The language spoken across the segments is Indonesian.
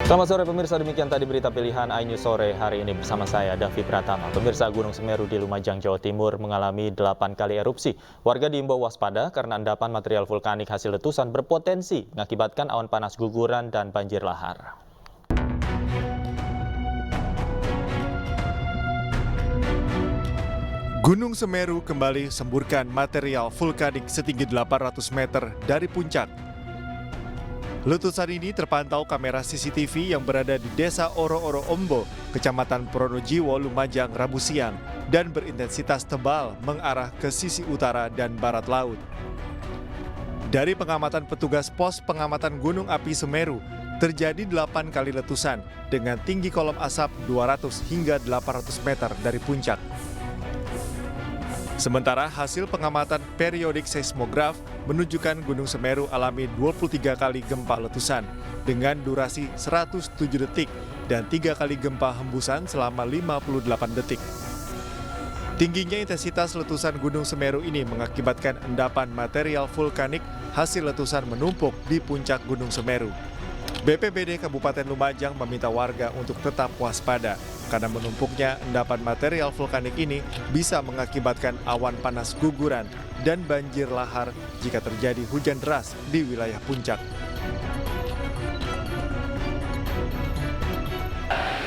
Selamat sore pemirsa, demikian tadi berita pilihan iNews sore hari ini bersama saya Davi Pratama. Pemirsa, Gunung Semeru di Lumajang, Jawa Timur mengalami 8 kali erupsi. Warga diimbau waspada karena endapan material vulkanik hasil letusan berpotensi mengakibatkan awan panas guguran dan banjir lahar. Gunung Semeru kembali semburkan material vulkanik setinggi 800 meter dari puncak. Letusan ini terpantau kamera CCTV yang berada di Desa Oro-Oro Ombo, Kecamatan Pronojiwo, Lumajang, Rabu siang, dan berintensitas tebal mengarah ke sisi utara dan barat laut. Dari pengamatan petugas pos pengamatan Gunung Api Semeru, terjadi 8 kali letusan dengan tinggi kolom asap 200 hingga 800 meter dari puncak. Sementara hasil pengamatan periodik seismograf menunjukkan Gunung Semeru alami 23 kali gempa letusan dengan durasi 107 detik dan 3 kali gempa hembusan selama 58 detik. Tingginya intensitas letusan Gunung Semeru ini mengakibatkan endapan material vulkanik hasil letusan menumpuk di puncak Gunung Semeru. BPBD Kabupaten Lumajang meminta warga untuk tetap waspada karena menumpuknya endapan material vulkanik ini bisa mengakibatkan awan panas guguran dan banjir lahar jika terjadi hujan deras di wilayah puncak.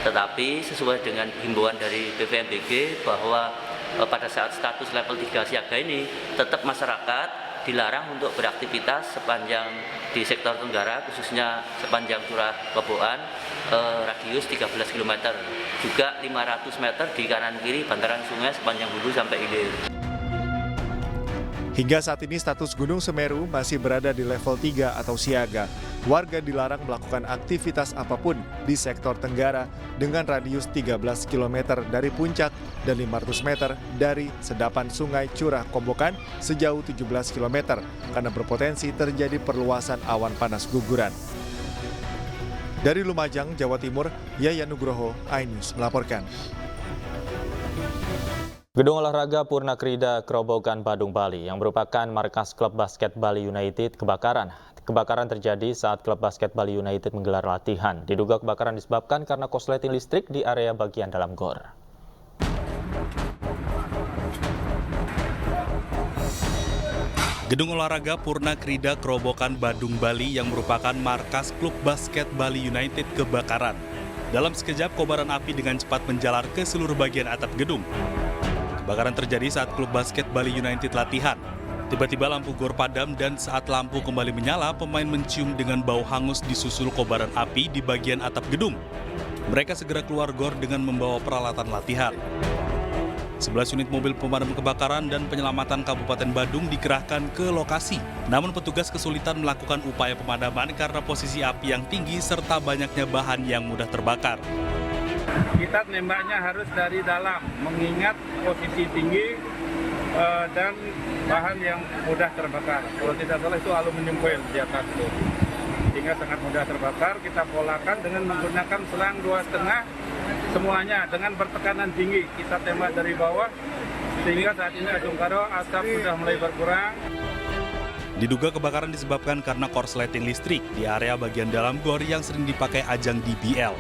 Tetapi sesuai dengan himbauan dari BVMBG bahwa pada saat status level 3 siaga ini tetap masyarakat dilarang untuk beraktivitas sepanjang di sektor Tenggara, khususnya sepanjang Curah Koboan, radius 13 km. Juga 500 meter di kanan kiri bantaran sungai sepanjang hulu sampai hilir. Hingga saat ini status Gunung Semeru masih berada di level 3 atau siaga. Warga dilarang melakukan aktivitas apapun di sektor Tenggara dengan radius 13 km dari puncak dan 500 meter dari sedapan sungai Curah Kobokan sejauh 17 km karena berpotensi terjadi perluasan awan panas guguran. Dari Lumajang, Jawa Timur, Yayan Nugroho, iNews melaporkan. Gedung olahraga Purna Krida Grobogan, Badung, Bali yang merupakan markas klub basket Bali United kebakaran. Kebakaran terjadi saat klub basket Bali United menggelar latihan. Diduga kebakaran disebabkan karena korsleting listrik di area bagian dalam gor. Gedung olahraga Purna Krida Grobogan, Badung, Bali yang merupakan markas klub basket Bali United kebakaran. Dalam sekejap, kobaran api dengan cepat menjalar ke seluruh bagian atap gedung. Kebakaran terjadi saat klub basket Bali United latihan. Tiba-tiba lampu gor padam dan saat lampu kembali menyala, pemain mencium dengan bau hangus disusul kobaran api di bagian atap gedung. Mereka segera keluar gor dengan membawa peralatan latihan. 11 unit mobil pemadam kebakaran dan penyelamatan Kabupaten Badung dikerahkan ke lokasi. Namun petugas kesulitan melakukan upaya pemadaman karena posisi api yang tinggi serta banyaknya bahan yang mudah terbakar. Kita nembaknya harus dari dalam, mengingat posisi tinggi dan bahan yang mudah terbakar. Kalau tidak salah itu aluminium foil di atas itu, sehingga sangat mudah terbakar. Kita polakan dengan menggunakan selang 2,5 semuanya dengan bertekanan tinggi. Kita tembak dari bawah sehingga saat ini Ajung Karo asap sudah mulai berkurang. Diduga kebakaran disebabkan karena korsleting listrik di area bagian dalam gor yang sering dipakai ajang DBL.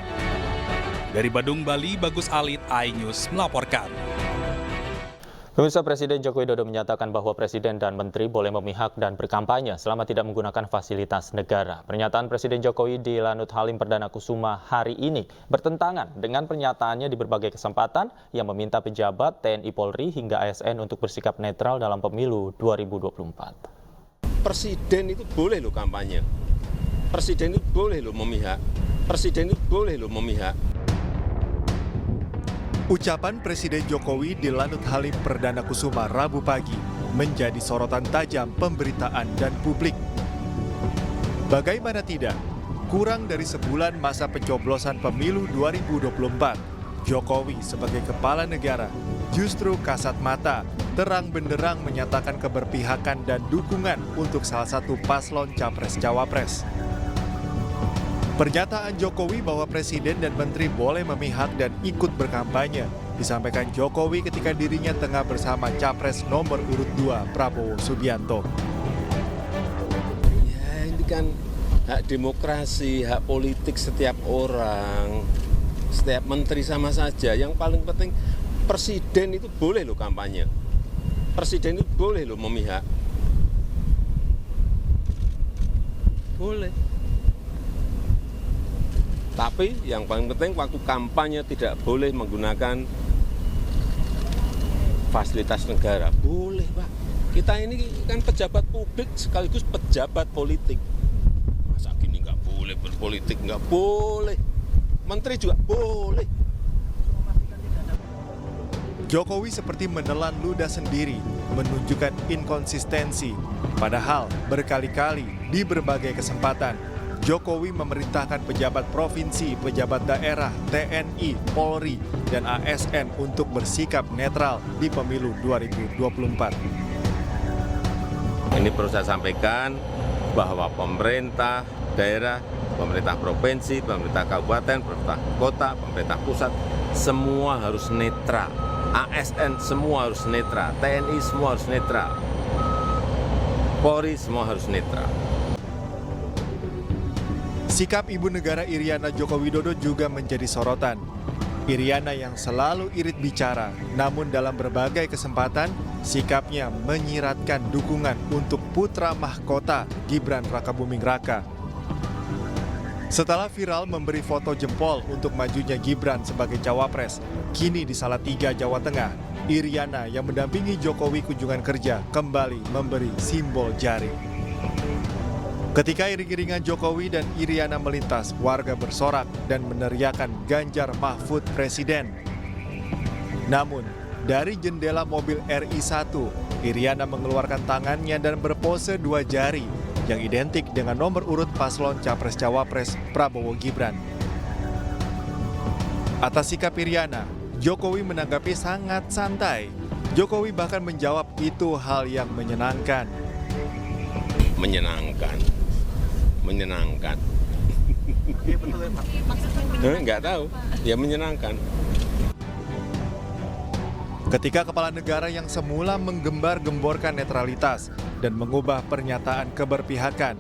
Dari Badung, Bali, Bagus Alit, iNews melaporkan. Pemirsa, Presiden Joko Widodo menyatakan bahwa Presiden dan Menteri boleh memihak dan berkampanye selama tidak menggunakan fasilitas negara. Pernyataan Presiden Jokowi di Lanut Halim Perdana Kusuma hari ini bertentangan dengan pernyataannya di berbagai kesempatan yang meminta pejabat TNI Polri hingga ASN untuk bersikap netral dalam pemilu 2024. Presiden itu boleh loh kampanye, Presiden itu boleh loh memihak, Presiden itu boleh loh memihak. Ucapan Presiden Jokowi di Lanut Halim Perdana Kusuma Rabu pagi menjadi sorotan tajam pemberitaan dan publik. Bagaimana tidak, kurang dari sebulan masa pencoblosan pemilu 2024, Jokowi sebagai kepala negara justru kasat mata, terang benderang menyatakan keberpihakan dan dukungan untuk salah satu paslon Capres-Cawapres. Pernyataan Jokowi bahwa Presiden dan Menteri boleh memihak dan ikut berkampanye disampaikan Jokowi ketika dirinya tengah bersama Capres nomor urut 2 Prabowo Subianto. Ya ini kan Hak demokrasi, hak politik setiap orang, setiap menteri sama saja. Yang paling penting presiden itu boleh loh kampanye. Presiden itu boleh loh memihak. Boleh. Tapi yang paling penting waktu kampanye tidak boleh menggunakan fasilitas negara. Boleh, Pak. Kita ini kan pejabat publik sekaligus pejabat politik. Masa gini nggak boleh berpolitik? Nggak boleh. Menteri juga boleh. Jokowi seperti menelan ludah sendiri, menunjukkan inkonsistensi. Padahal berkali-kali di berbagai kesempatan, Jokowi memerintahkan pejabat provinsi, pejabat daerah, TNI, Polri, dan ASN untuk bersikap netral di pemilu 2024. Ini perlu saya sampaikan bahwa pemerintah daerah, pemerintah provinsi, pemerintah kabupaten, pemerintah kota, pemerintah pusat, semua harus netral. ASN semua harus netral, TNI semua harus netral, Polri semua harus netral. Sikap Ibu Negara Iriana Joko Widodo juga menjadi sorotan. Iriana yang selalu irit bicara, namun dalam berbagai kesempatan, sikapnya menyiratkan dukungan untuk putra mahkota Gibran Rakabuming Raka. Setelah viral memberi foto jempol untuk majunya Gibran sebagai cawapres, kini di Salatiga, Jawa Tengah, Iriana yang mendampingi Jokowi kunjungan kerja kembali memberi simbol jari. Ketika iring-iringan Jokowi dan Iriana melintas, warga bersorak dan meneriakan Ganjar Mahfud Presiden. Namun, dari jendela mobil RI1, Iriana mengeluarkan tangannya dan berpose dua jari yang identik dengan nomor urut paslon Capres-Cawapres Prabowo Gibran. Atas sikap Iriana, Jokowi menanggapi sangat santai. Jokowi bahkan menjawab itu hal yang menyenangkan. Menyenangkan. Enggak tahu, ya menyenangkan. Ketika kepala negara yang semula menggembar-gemborkan netralitas dan mengubah pernyataan keberpihakan,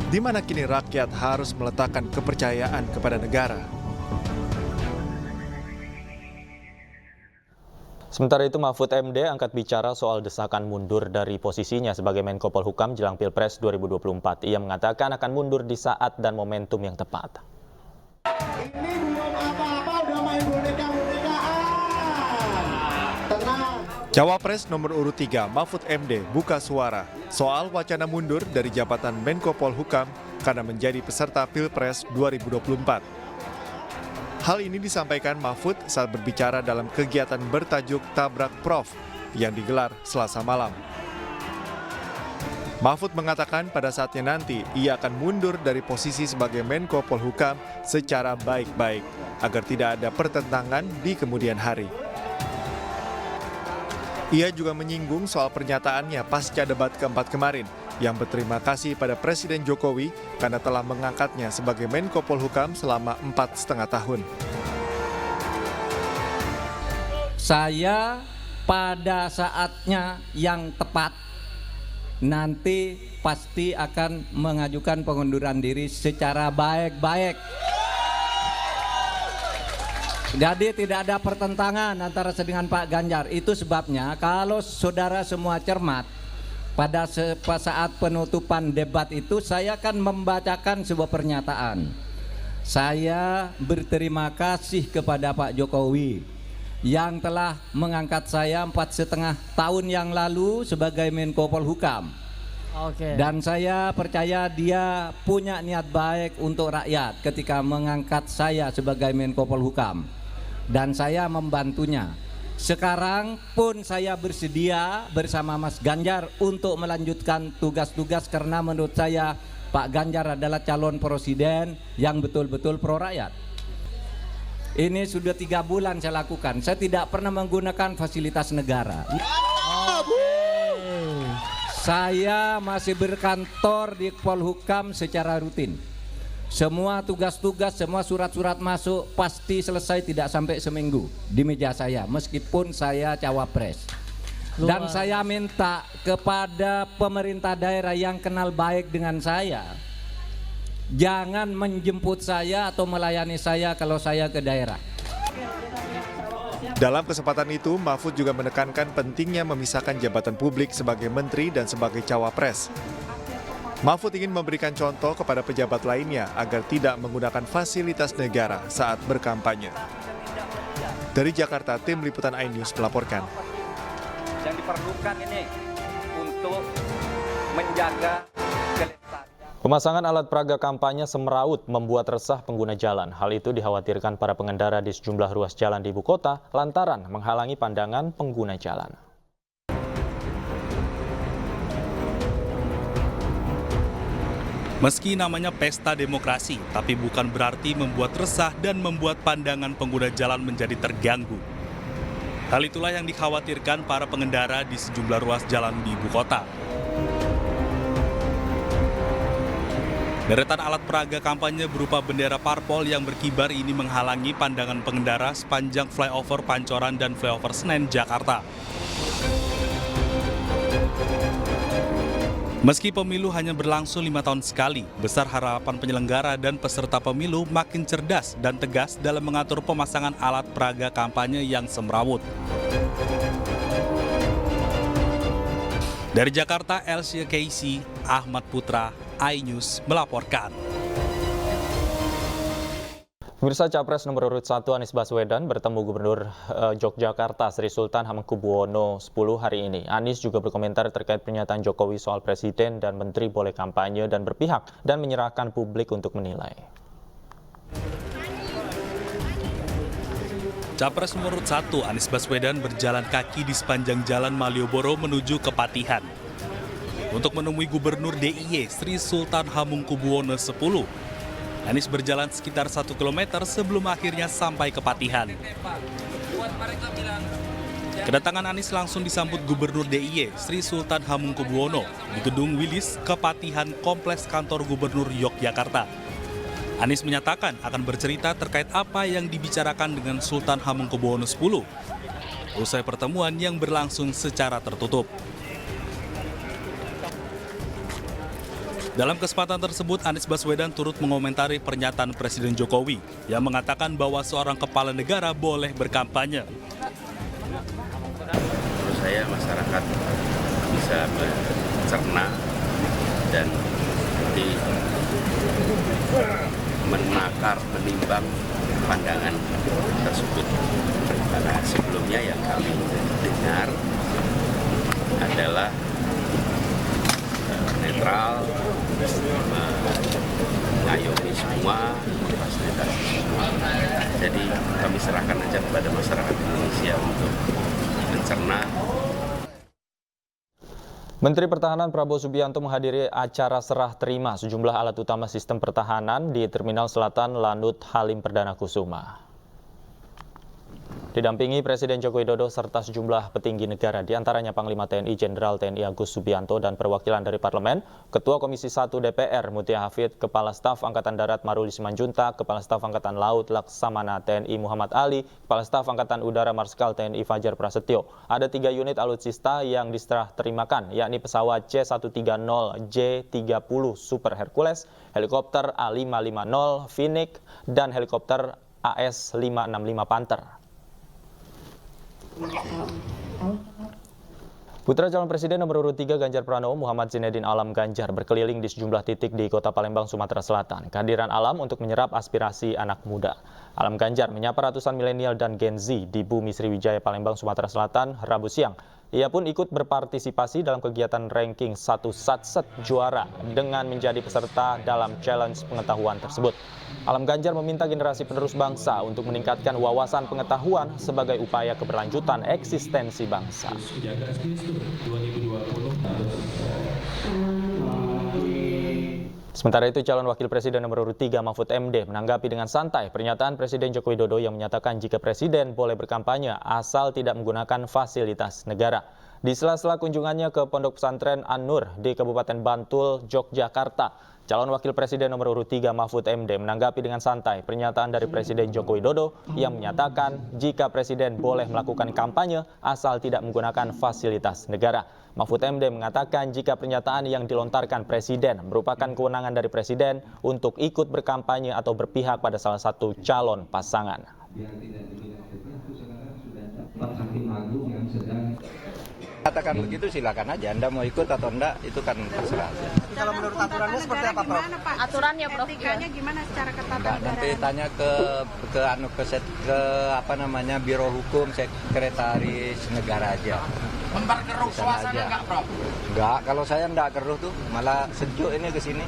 di mana kini rakyat harus meletakkan kepercayaan kepada negara. Sementara itu Mahfud MD angkat bicara soal desakan mundur dari posisinya sebagai Menko Polhukam jelang Pilpres 2024. Ia mengatakan akan mundur di saat dan momentum yang tepat. Ini belum apa-apa udah main boneka-bonekaan. Tenang. Cawapres nomor urut 3 Mahfud MD buka suara soal wacana mundur dari jabatan Menko Polhukam karena menjadi peserta Pilpres 2024. Hal ini disampaikan Mahfud saat berbicara dalam kegiatan bertajuk Tabrak Prof yang digelar Selasa malam. Mahfud mengatakan pada saatnya nanti ia akan mundur dari posisi sebagai Menko Polhukam secara baik-baik agar tidak ada pertentangan di kemudian hari. Ia juga menyinggung soal pernyataannya pasca debat keempat kemarin yang berterima kasih pada Presiden Jokowi karena telah mengangkatnya sebagai Menko Polhukam selama 4,5 tahun. Saya pada saatnya yang tepat nanti pasti akan mengajukan pengunduran diri secara baik-baik. Jadi tidak ada pertentangan antara saya dengan Pak Ganjar. Itu sebabnya kalau saudara semua cermat, pada saat penutupan debat itu saya akan membacakan sebuah pernyataan. Saya berterima kasih kepada Pak Jokowi yang telah mengangkat saya 4,5 tahun yang lalu sebagai Menko Polhukam. Dan saya percaya dia punya niat baik untuk rakyat ketika mengangkat saya sebagai Menko Polhukam. Dan saya membantunya. Sekarang pun saya bersedia bersama Mas Ganjar untuk melanjutkan tugas-tugas karena menurut saya Pak Ganjar adalah calon presiden yang betul-betul pro rakyat. Ini sudah 3 bulan saya lakukan. Saya tidak pernah menggunakan fasilitas negara. Saya masih berkantor di Polhukam secara rutin. Semua tugas-tugas, semua surat-surat masuk pasti selesai tidak sampai seminggu di meja saya, meskipun saya cawapres. Dan saya minta kepada pemerintah daerah yang kenal baik dengan saya, jangan menjemput saya atau melayani saya kalau saya ke daerah. Dalam kesempatan itu, Mahfud juga menekankan pentingnya memisahkan jabatan publik sebagai menteri dan sebagai cawapres. Mahfud ingin memberikan contoh kepada pejabat lainnya agar tidak menggunakan fasilitas negara saat berkampanye. Dari Jakarta, tim liputan iNews melaporkan. Yang diperlukan ini untuk menjaga kelestarian. Pemasangan alat peraga kampanye semeraut membuat resah pengguna jalan. Hal itu dikhawatirkan para pengendara di sejumlah ruas jalan di ibu kota lantaran menghalangi pandangan pengguna jalan. Meski namanya pesta demokrasi, tapi bukan berarti membuat resah dan membuat pandangan pengguna jalan menjadi terganggu. Hal itulah yang dikhawatirkan para pengendara di sejumlah ruas jalan di ibu kota. Deretan alat peraga kampanye berupa bendera parpol yang berkibar ini menghalangi pandangan pengendara sepanjang flyover Pancoran dan flyover Senen, Jakarta. Meski pemilu hanya berlangsung 5 tahun sekali, besar harapan penyelenggara dan peserta pemilu makin cerdas dan tegas dalam mengatur pemasangan alat peraga kampanye yang semrawut. Dari Jakarta, Elsia Casey, Ahmad Putra, iNews melaporkan. Pemirsa, Capres nomor urut 1 Anies Baswedan bertemu Gubernur Yogyakarta Sri Sultan Hamengkubuwono X hari ini. Anies juga berkomentar terkait pernyataan Jokowi soal Presiden dan Menteri boleh kampanye dan berpihak dan menyerahkan publik untuk menilai. Capres nomor urut 1 Anies Baswedan berjalan kaki di sepanjang Jalan Malioboro menuju ke Patihan untuk menemui Gubernur DIY Sri Sultan Hamengkubuwono X. Anies berjalan sekitar 1 km sebelum akhirnya sampai ke Patihan. Kedatangan Anies langsung disambut Gubernur DIY Sri Sultan Hamengkubuwono di Gedung Wilis Kepatihan Kompleks Kantor Gubernur Yogyakarta. Anies menyatakan akan bercerita terkait apa yang dibicarakan dengan Sultan Hamengkubuwono X usai pertemuan yang berlangsung secara tertutup. Dalam kesempatan tersebut, Anies Baswedan turut mengomentari pernyataan Presiden Jokowi yang mengatakan bahwa seorang kepala negara boleh berkampanye. Menurut saya masyarakat bisa mencerna dan menakar, menimbang pandangan tersebut. Karena sebelumnya yang kami dengar adalah netral, mengayomi semua, fasilitasi semua. Jadi kami serahkan aja kepada masyarakat Indonesia untuk mencerna. Menteri Pertahanan Prabowo Subianto menghadiri acara serah terima sejumlah alat utama sistem pertahanan di Terminal Selatan Lanut Halim Perdana Kusuma. Didampingi Presiden Joko Widodo serta sejumlah petinggi negara, diantaranya Panglima TNI Jenderal TNI Agus Subianto dan perwakilan dari Parlemen, Ketua Komisi 1 DPR Mutia Hafid, Kepala Staf Angkatan Darat Maruli Simanjuntak, Kepala Staf Angkatan Laut Laksamana TNI Muhammad Ali, Kepala Staf Angkatan Udara Marskal TNI Fajar Prasetyo. Ada 3 unit alutsista yang diserah terimakan, yakni pesawat C-130 J-30 Super Hercules, helikopter A-550 Phoenix, dan helikopter AS-565 Panther. Putra calon presiden nomor urut 3 Ganjar Pranowo Muhammad Zinedine Alam Ganjar berkeliling di sejumlah titik di Kota Palembang, Sumatera Selatan. Kehadiran Alam untuk menyerap aspirasi anak muda. Alam Ganjar menyapa ratusan milenial dan Gen Z di Bumi Sriwijaya Palembang, Sumatera Selatan, Rabu siang. Ia pun ikut berpartisipasi dalam kegiatan ranking 1 Satset juara dengan menjadi peserta dalam challenge pengetahuan tersebut. Alam Ganjar meminta generasi penerus bangsa untuk meningkatkan wawasan pengetahuan sebagai upaya keberlanjutan eksistensi bangsa. Sementara itu, calon wakil presiden nomor urut 3 Mahfud MD menanggapi dengan santai pernyataan Presiden Joko Widodo yang menyatakan jika presiden boleh berkampanye asal tidak menggunakan fasilitas negara. Di sela-sela kunjungannya ke Pondok Pesantren An-Nur di Kabupaten Bantul, Yogyakarta, calon wakil presiden nomor urut 3 Mahfud MD menanggapi dengan santai pernyataan dari Presiden Joko Widodo yang menyatakan jika presiden boleh melakukan kampanye asal tidak menggunakan fasilitas negara. Mahfud MD mengatakan jika pernyataan yang dilontarkan presiden merupakan kewenangan dari presiden untuk ikut berkampanye atau berpihak pada salah satu calon pasangan. Katakan begitu silakan aja, Anda mau ikut atau enggak itu kan terserah. Kalau menurut aturannya seperti apa, Prof? Aturannya, Prof. Etikanya gimana secara ketatanegaraan? Nanti tanya ke Biro Hukum Sekretaris Negara aja. Memperkeruh suasana nggak, Prof? Enggak, kalau saya enggak keruh tuh, malah sejuk ini ke sini.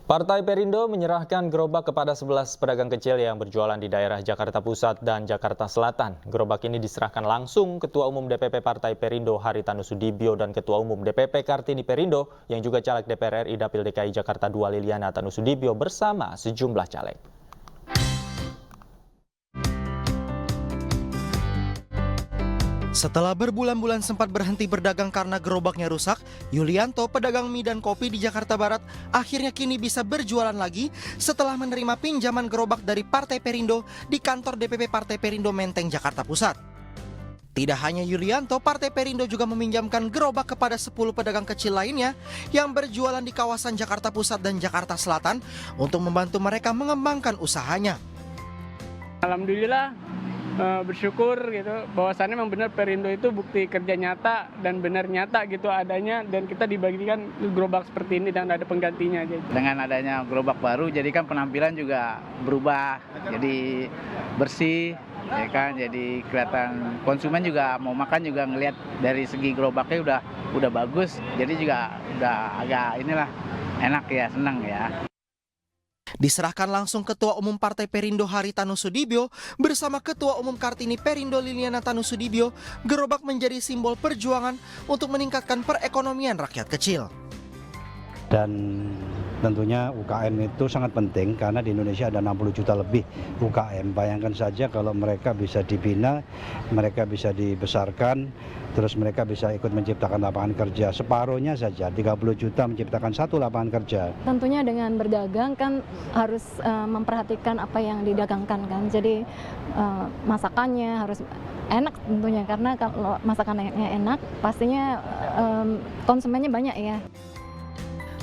Partai Perindo menyerahkan gerobak kepada 11 pedagang kecil yang berjualan di daerah Jakarta Pusat dan Jakarta Selatan. Gerobak ini diserahkan langsung Ketua Umum DPP Partai Perindo Haritanu Sudibyo dan Ketua Umum DPP Kartini Perindo yang juga caleg DPR RI Dapil DKI Jakarta II Liliana Tanu Sudibyo bersama sejumlah caleg. Setelah berbulan-bulan sempat berhenti berdagang karena gerobaknya rusak, Yulianto, pedagang mie dan kopi di Jakarta Barat, akhirnya kini bisa berjualan lagi setelah menerima pinjaman gerobak dari Partai Perindo di kantor DPP Partai Perindo Menteng, Jakarta Pusat. Tidak hanya Yulianto, Partai Perindo juga meminjamkan gerobak kepada 10 pedagang kecil lainnya yang berjualan di kawasan Jakarta Pusat dan Jakarta Selatan untuk membantu mereka mengembangkan usahanya. Alhamdulillah. Bersyukur gitu bahwasannya memang benar Perindo itu bukti kerja nyata dan benar nyata gitu adanya, dan kita dibagikan gerobak seperti ini dan ada penggantinya aja. Dengan adanya gerobak baru jadi kan penampilan juga berubah, jadi bersih ya kan, jadi kelihatan konsumen juga mau makan juga ngelihat dari segi gerobaknya udah bagus, jadi juga udah agak inilah enak ya, senang ya. Diserahkan langsung Ketua Umum Partai Perindo Haritanu Sudibyo bersama Ketua Umum Kartini Perindo Liliana Tanu Sudibyo, gerobak menjadi simbol perjuangan untuk meningkatkan perekonomian rakyat kecil. Dan tentunya UKM itu sangat penting karena di Indonesia ada 60 juta lebih UKM. Bayangkan saja kalau mereka bisa dibina, mereka bisa dibesarkan, terus mereka bisa ikut menciptakan lapangan kerja. Separuhnya saja, 30 juta menciptakan 1 lapangan kerja. Tentunya dengan berdagang kan harus memperhatikan apa yang didagangkan kan. Jadi masakannya harus enak tentunya, karena kalau masakannya enak pastinya konsumennya banyak ya.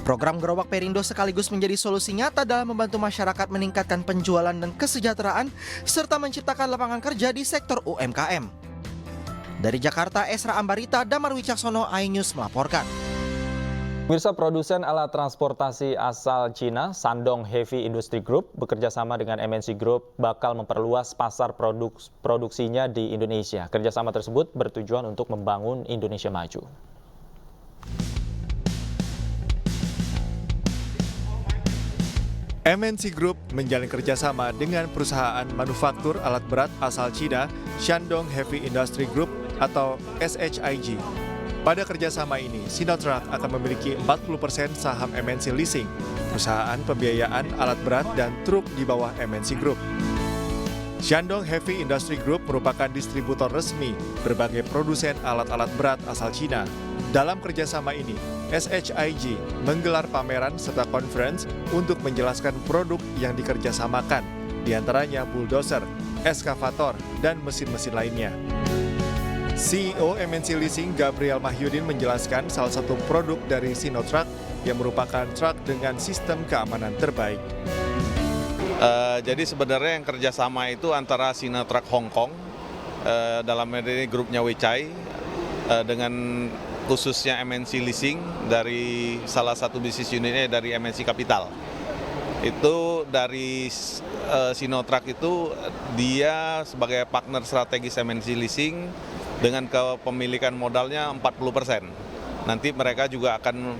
Program Gerobak Perindo sekaligus menjadi solusi nyata dalam membantu masyarakat meningkatkan penjualan dan kesejahteraan serta menciptakan lapangan kerja di sektor UMKM. Dari Jakarta, Esra Ambarita, Damar Wicaksono, iNews melaporkan. Pemirsa, produsen alat transportasi asal Cina, Shandong Heavy Industry Group, bekerja sama dengan MNC Group bakal memperluas pasar produksinya di Indonesia. Kerjasama tersebut bertujuan untuk membangun Indonesia maju. MNC Group menjalin kerjasama dengan perusahaan manufaktur alat berat asal Cina, Shandong Heavy Industry Group atau SHIG. Pada kerjasama ini, Sinotruk akan memiliki 40% saham MNC Leasing, perusahaan pembiayaan alat berat dan truk di bawah MNC Group. Shandong Heavy Industry Group merupakan distributor resmi berbagai produsen alat-alat berat asal Cina. Dalam kerjasama ini, SHIG menggelar pameran serta conference untuk menjelaskan produk yang dikerjasamakan, diantaranya bulldozer, eskavator, dan mesin-mesin lainnya. CEO MNC Leasing Gabriel Mahyudin menjelaskan salah satu produk dari Sinotruk yang merupakan truk dengan sistem keamanan terbaik. Jadi sebenarnya yang kerjasama itu antara Sinotruk Hong Kong, dalam ini grupnya Weichai, dengan khususnya MNC Leasing dari salah satu bisnis unitnya dari MNC Capital. Itu dari Sinotruk itu dia sebagai partner strategis MNC Leasing dengan kepemilikan modalnya 40%. Nanti mereka juga akan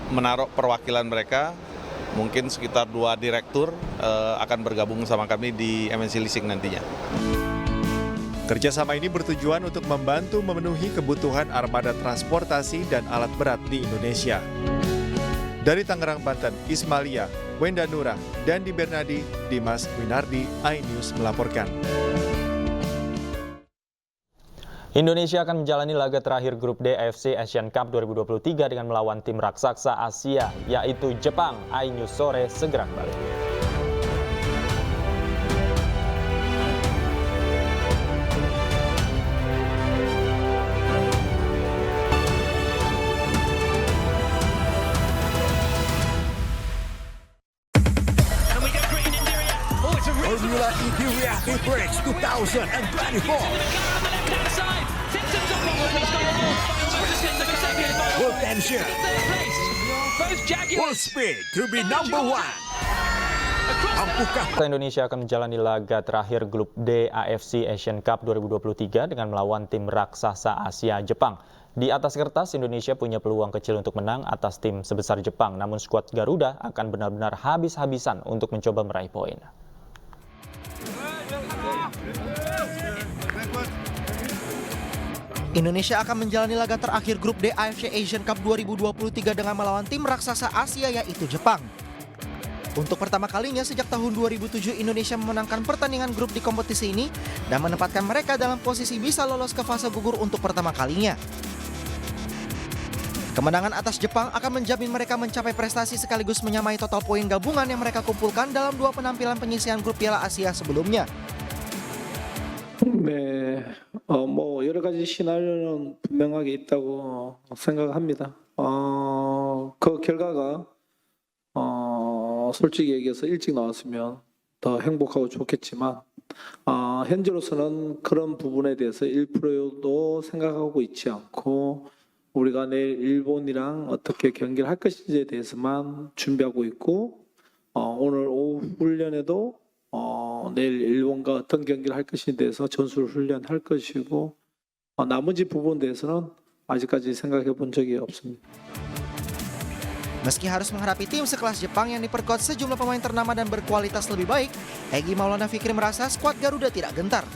menaruh perwakilan mereka, mungkin sekitar 2 direktur akan bergabung sama kami di MNC Leasing nantinya. Kerjasama ini bertujuan untuk membantu memenuhi kebutuhan armada transportasi dan alat berat di Indonesia. Dari Tangerang, Banten, Ismalia, Wenda Nura, dan di Bernadi, Dimas Winardi, iNews melaporkan. Indonesia akan menjalani laga terakhir grup D AFC Asian Cup 2023 dengan melawan tim raksasa Asia, yaitu Jepang. iNews Sore segera kembali. Formula E Reactive Brakes 2024. Full tension, full speed to be number one. Indonesia akan menjalani laga terakhir grup D AFC Asian Cup 2023 dengan melawan tim raksasa Asia Jepang. Di atas kertas, Indonesia punya peluang kecil untuk menang atas tim sebesar Jepang, namun skuad Garuda akan benar-benar habis-habisan untuk mencoba meraih poin. Indonesia akan menjalani laga terakhir grup D AFC Asian Cup 2023 dengan melawan tim raksasa Asia yaitu Jepang. Untuk pertama kalinya sejak tahun 2007 Indonesia memenangkan pertandingan grup di kompetisi ini dan menempatkan mereka dalam posisi bisa lolos ke fase gugur untuk pertama kalinya. Kemenangan atas Jepang akan menjamin mereka mencapai prestasi sekaligus menyamai total poin gabungan yang mereka kumpulkan dalam 2 penampilan penyisihan grup Piala Asia sebelumnya. 네, 여러 가지 시나리오는 분명하게 있다고 생각합니다. 그 결과가 솔직히 얘기해서 일찍 나왔으면 더 행복하고 좋겠지만 현재로서는 그런 부분에 대해서 1%도 생각하고 있지 않고 우리가 내일 일본이랑 어떻게 경기를 할 것인지에 대해서만 준비하고 있고 오늘 오후 훈련에도 내일 일본과 어떤 경기를 할 것인지에 대해서 전술 훈련할 것이고 나머지 부분에 대해서는 아직까지 생각해 본 적이 없습니다. Meski harus menghadapi tim sekelas Jepang yang diperkuat sejumlah pemain ternama dan berkualitas lebih baik, Egy Maulana Fikri merasa skuad Garuda tidak gentar.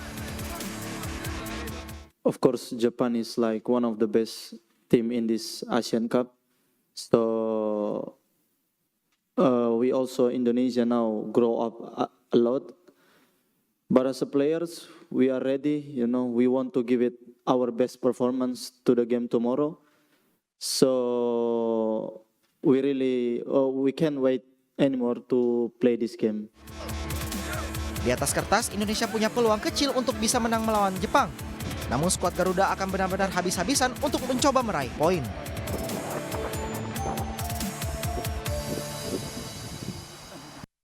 Of course, Japan is like one of the best team in this Asian Cup. So we also Indonesia now grow up a lot. But as a players, we are ready. We want to give it our best performance to the game tomorrow. So we can't wait anymore to play this game. Di atas kertas, Indonesia punya peluang kecil untuk bisa menang melawan Jepang. Namun skuad Garuda akan benar-benar habis-habisan untuk mencoba meraih poin.